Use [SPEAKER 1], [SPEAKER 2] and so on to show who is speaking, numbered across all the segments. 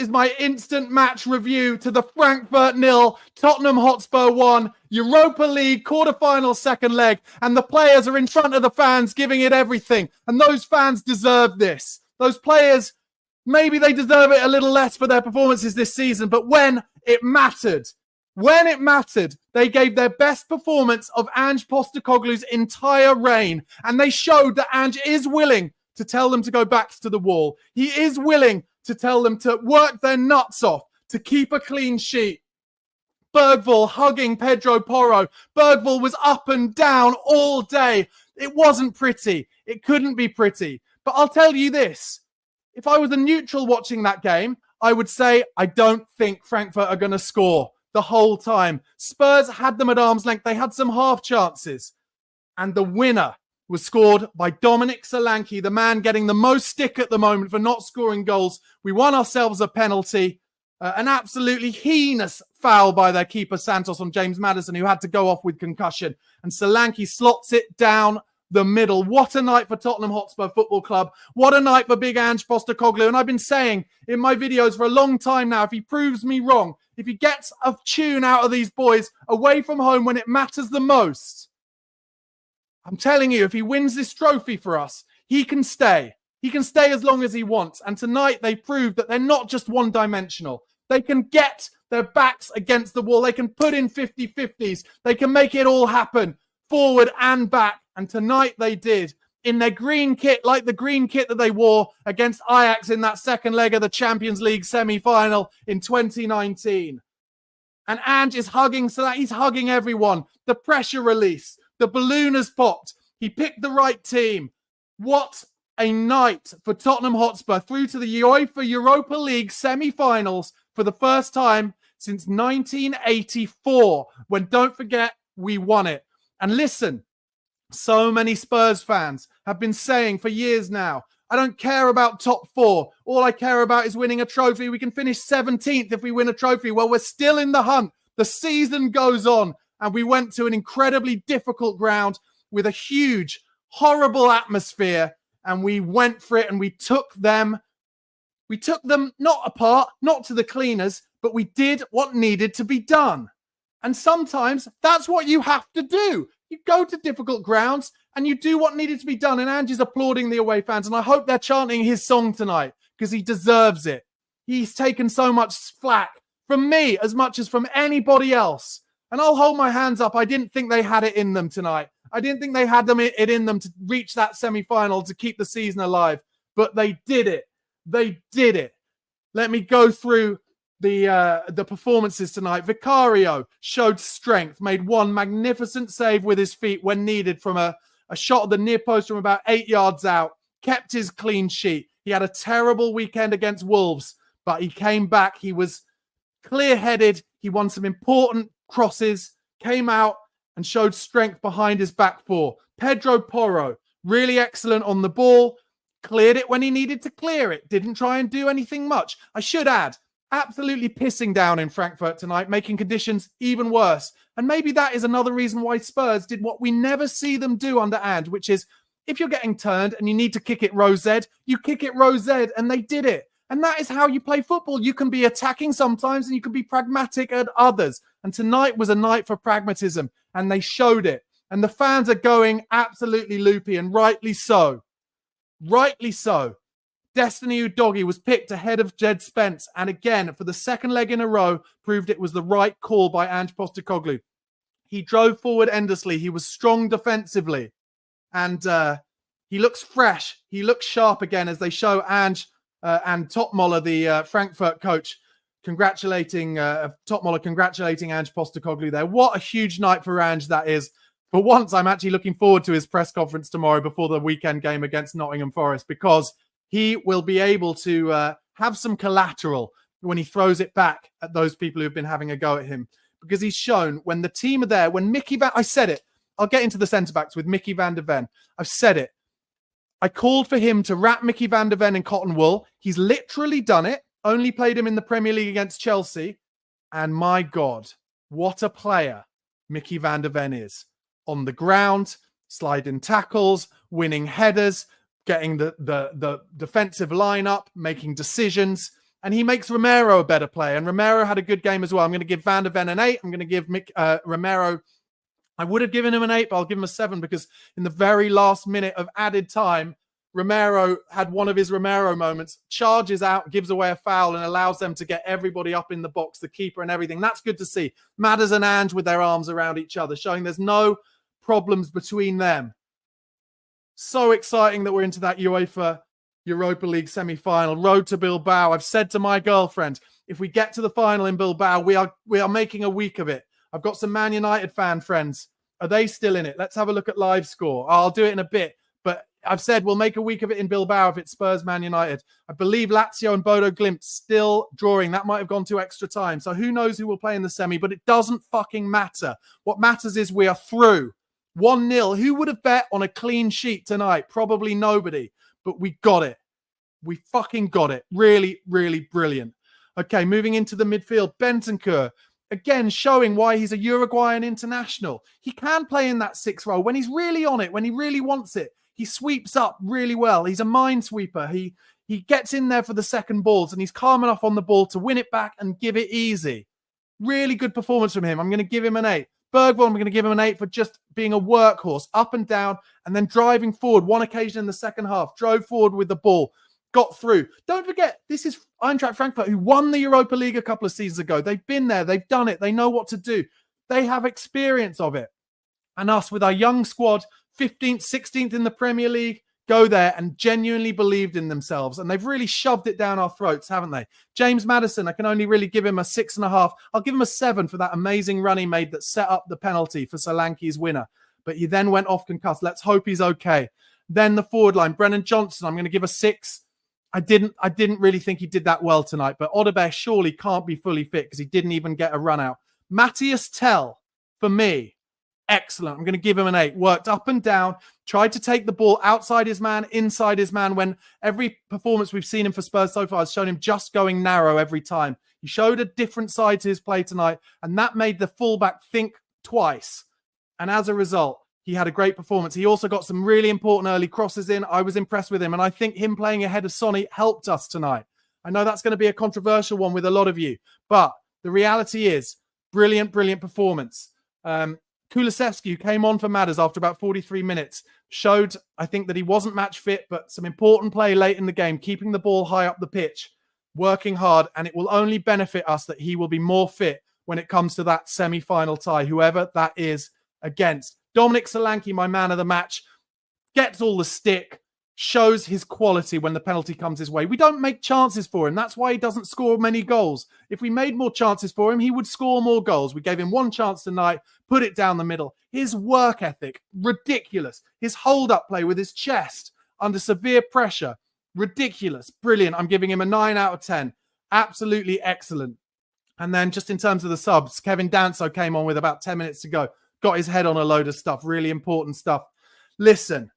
[SPEAKER 1] is my instant match review to the Frankfurt 0, Tottenham Hotspur 1, Europa League quarter-final second leg, and the players are in front of the fans giving it everything. And those fans deserve this. Those players, maybe they deserve it a little less for their performances this season, but when it mattered, they gave their best performance of Ange Postecoglou's entire reign, and they showed that Ange is willing to tell them to go back to the wall. He is willing to tell them to work their nuts off, to keep a clean sheet. Bergvall hugging Pedro Porro. Bergvall was up and down all day. It wasn't pretty. It couldn't be pretty. But I'll tell you this. If I was a neutral watching that game, I would say I don't think Frankfurt are going to score the whole time. Spurs had them at arm's length. They had some half chances. And the winner was scored by Dominic Solanke, the man getting the most stick at the moment for not scoring goals. We won ourselves a penalty. An absolutely heinous foul by their keeper Santos on James Maddison, who had to go off with concussion. And Solanke slots it down the middle. What a night for Tottenham Hotspur Football Club. What a night for big Ange Postecoglou. And I've been saying in my videos for a long time now, if he proves me wrong, if he gets a tune out of these boys away from home when it matters the most, I'm telling you, if he wins this trophy for us, he can stay. He can stay as long as he wants. And tonight they proved that they're not just one-dimensional. They can get their backs against the wall. They can put in 50-50s. They can make it all happen, forward and back. And tonight they did. In their green kit, like the green kit that they wore against Ajax in that second leg of the Champions League semi-final in 2019. And Ange is hugging, so he's hugging everyone. The pressure release. The balloon has popped. He picked the right team. What a night for Tottenham Hotspur through to the UEFA Europa League semi-finals for the first time since 1984, when, don't forget, we won it. And listen, so many Spurs fans have been saying for years now, I don't care about top four. All I care about is winning a trophy. We can finish 17th if we win a trophy. Well, we're still in the hunt. The season goes on. And we went to an incredibly difficult ground with a huge, horrible atmosphere. And we went for it and we took them not apart, not to the cleaners, but we did what needed to be done. And sometimes that's what you have to do. You go to difficult grounds and you do what needed to be done. And Ange's applauding the away fans. And I hope they're chanting his song tonight because he deserves it. He's taken so much flack from me as much as from anybody else. And I'll hold my hands up. I didn't think they had it in them tonight. I didn't think they had it in them to reach that semi-final to keep the season alive. But they did it. They did it. Let me go through the performances tonight. Vicario showed strength, made one magnificent save with his feet when needed from a shot at the near post from about 8 yards out. Kept his clean sheet. He had a terrible weekend against Wolves, but he came back. He was clear-headed. He won some important crosses, came out and showed strength behind his back four. Pedro Porro, really excellent on the ball, cleared it when he needed to clear it, didn't try and do anything much. I should add, absolutely pissing down in Frankfurt tonight, making conditions even worse. And maybe that is another reason why Spurs did what we never see them do under Ange, which is if you're getting turned and you need to kick it Rose Z, you kick it Rose Z, and they did it. And that is how you play football. You can be attacking sometimes and you can be pragmatic at others. And tonight was a night for pragmatism, and they showed it. And the fans are going absolutely loopy, and rightly so. Rightly so. Destiny Udogie was picked ahead of Jed Spence, and again, for the second leg in a row, proved it was the right call by Ange Postecoglou. He drove forward endlessly. He was strong defensively. And he looks fresh. He looks sharp again as they show Ange and Topmoller, the Frankfurt coach, congratulating Ange Postecoglou there. What a huge night for Ange that is. For once, I'm actually looking forward to his press conference tomorrow before the weekend game against Nottingham Forest, because he will be able to have some collateral when he throws it back at those people who've been having a go at him. Because he's shown when the team are there, when I said it, I'll get into the centre-backs with Mickey van der Ven. I've said it. I called for him to wrap Mickey van der Ven in cotton wool. He's literally done it. Only played him in the Premier League against Chelsea. And my God, what a player Mickey van der Ven is. On the ground, sliding tackles, winning headers, getting the defensive line up, making decisions. And he makes Romero a better player. And Romero had a good game as well. I'm going to give Van der Ven an 8. I'm going to give Romero, I would have given him an 8, but I'll give him a 7 because in the very last minute of added time, Romero had one of his Romero moments, charges out, gives away a foul, and allows them to get everybody up in the box, the keeper and everything. That's good to see. Madders and Ange with their arms around each other, showing there's no problems between them. So exciting that we're into that UEFA Europa League semi-final. Road to Bilbao. I've said to my girlfriend, if we get to the final in Bilbao, we are making a week of it. I've got some Man United fan friends. Are they still in it? Let's have a look at live score. I'll do it in a bit. But I've said we'll make a week of it in Bilbao if it's Spurs Man United. I believe Lazio and Bodo Glimt still drawing. That might have gone to extra time. So who knows who will play in the semi, but it doesn't fucking matter. What matters is we are through. 1-0. Who would have bet on a clean sheet tonight? Probably nobody. But we got it. We fucking got it. Really, really brilliant. Okay, moving into the midfield. Bentancur, again, showing why he's a Uruguayan international. He can play in that 6th role when he's really on it, when he really wants it. He sweeps up really well. He's a minesweeper. He gets in there for the second balls and he's calm enough on the ball to win it back and give it easy. Really good performance from him. I'm going to give him an 8. Bergwijn, I'm going to give him an 8 for just being a workhorse, up and down, and then driving forward. One occasion in the second half, drove forward with the ball, got through. Don't forget, this is Eintracht Frankfurt, who won the Europa League a couple of seasons ago. They've been there. They've done it. They know what to do. They have experience of it. And us, with our young squad, 15th, 16th in the Premier League, go there and genuinely believed in themselves. And they've really shoved it down our throats, haven't they? James Maddison, I can only really give him a 6.5. I'll give him a 7 for that amazing run he made that set up the penalty for Solanke's winner. But he then went off concussed. Let's hope he's okay. Then the forward line, Brennan Johnson, I'm going to give a 6. I didn't really think he did that well tonight, but Odobert surely can't be fully fit because he didn't even get a run out. Matthias Tell, for me, excellent. I'm going to give him an 8. Worked up and down, tried to take the ball outside his man, inside his man, when every performance we've seen him for Spurs so far has shown him just going narrow every time. He showed a different side to his play tonight, and that made the fullback think twice. And as a result, he had a great performance. He also got some really important early crosses in. I was impressed with him, and I think him playing ahead of Sonny helped us tonight. I know that's going to be a controversial one with a lot of you, but the reality is, brilliant, brilliant performance. Kulusevski, who came on for Madders after about 43 minutes, showed, I think, that he wasn't match fit, but some important play late in the game, keeping the ball high up the pitch, working hard, and it will only benefit us that he will be more fit when it comes to that semi-final tie, whoever that is against. Dominic Solanke, my man of the match, gets all the stick, shows his quality when the penalty comes his way. We don't make chances for him. That's why he doesn't score many goals. If we made more chances for him, he would score more goals. We gave him one chance tonight, put it down the middle. His work ethic, ridiculous. His hold-up play with his chest under severe pressure, ridiculous. Brilliant. I'm giving him a 9 out of 10. Absolutely excellent. And then just in terms of the subs, Kevin Danso came on with about 10 minutes to go. Got his head on a load of stuff, really important stuff. Listen,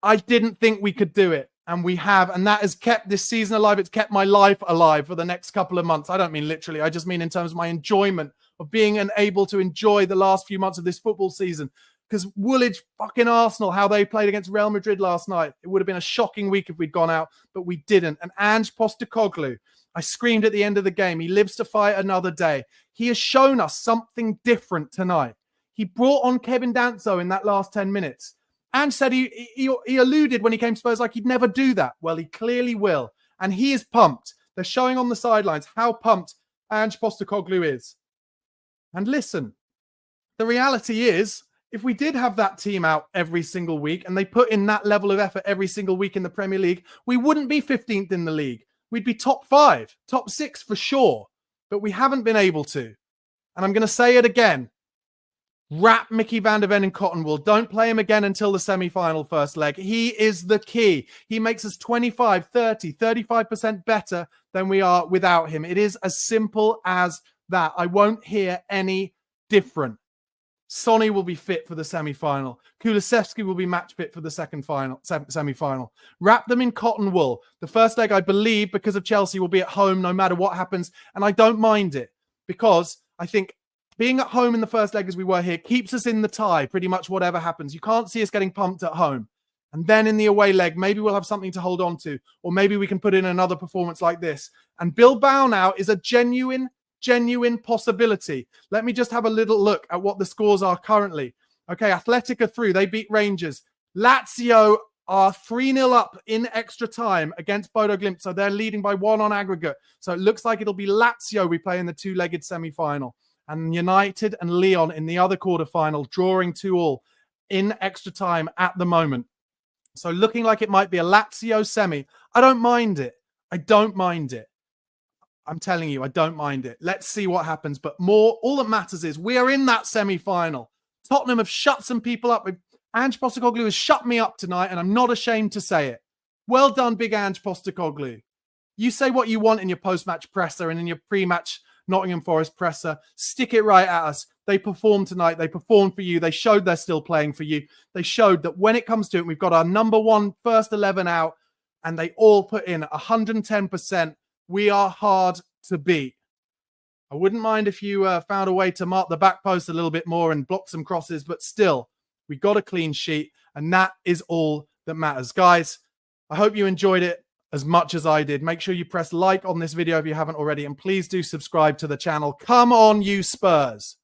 [SPEAKER 1] I didn't think we could do it, and we have, and that has kept this season alive. It's kept my life alive for the next couple of months. I don't mean literally. I just mean in terms of my enjoyment of being able to enjoy the last few months of this football season. Because Woolwich, fucking Arsenal, how they played against Real Madrid last night. It would have been a shocking week if we'd gone out, but we didn't. And Ange Postecoglou, I screamed at the end of the game, he lives to fight another day. He has shown us something different tonight. He brought on Kevin Danso in that last 10 minutes. And said he alluded when he came to Spurs like he'd never do that. Well, he clearly will. And he is pumped. They're showing on the sidelines how pumped Ange Postecoglou is. And listen, the reality is, if we did have that team out every single week and they put in that level of effort every single week in the Premier League, we wouldn't be 15th in the league. We'd be top 5, top 6 for sure. But we haven't been able to. And I'm going to say it again. Wrap Mickey van der Ven in cotton wool. Don't play him again until the semi-final first leg. He is the key. He makes us 25, 30, 35% better than we are without him. It is as simple as that. I won't hear any different. Sonny will be fit for the semi-final. Kulusevski will be match fit for the semi-final. Wrap them in cotton wool. The first leg, I believe, because of Chelsea, will be at home no matter what happens. And I don't mind it because I think being at home in the first leg as we were here keeps us in the tie, pretty much whatever happens. You can't see us getting pumped at home. And then in the away leg, maybe we'll have something to hold on to. Or maybe we can put in another performance like this. And Bilbao now is a genuine possibility. Let me just have a little look at what the scores are currently. Okay, Athletic are through. They beat Rangers. Lazio are 3-0 up in extra time against Bodo Glimt. So they're leading by 1 on aggregate. So it looks like it'll be Lazio we play in the two-legged semi-final. And United and Lyon in the other quarterfinal, drawing 2-2 in extra time at the moment. So looking like it might be a Lazio semi. I don't mind it. I don't mind it. I'm telling you, I don't mind it. Let's see what happens. But all that matters is we are in that semi-final. Tottenham have shut some people up. Ange Postecoglou has shut me up tonight, and I'm not ashamed to say it. Well done, big Ange Postecoglou. You say what you want in your post-match presser and in your pre-match Nottingham Forest presser. Stick it right at us. They performed tonight. They performed for you. They showed they're still playing for you. They showed that when it comes to it, we've got our number one first 11 out, and they all put in 110%. We are hard to beat. I wouldn't mind if you found a way to mark the back post a little bit more and block some crosses, but still, we got a clean sheet, and that is all that matters. Guys, I hope you enjoyed it as much as I did. Make sure you press like on this video if you haven't already, and please do subscribe to the channel. Come on, you Spurs.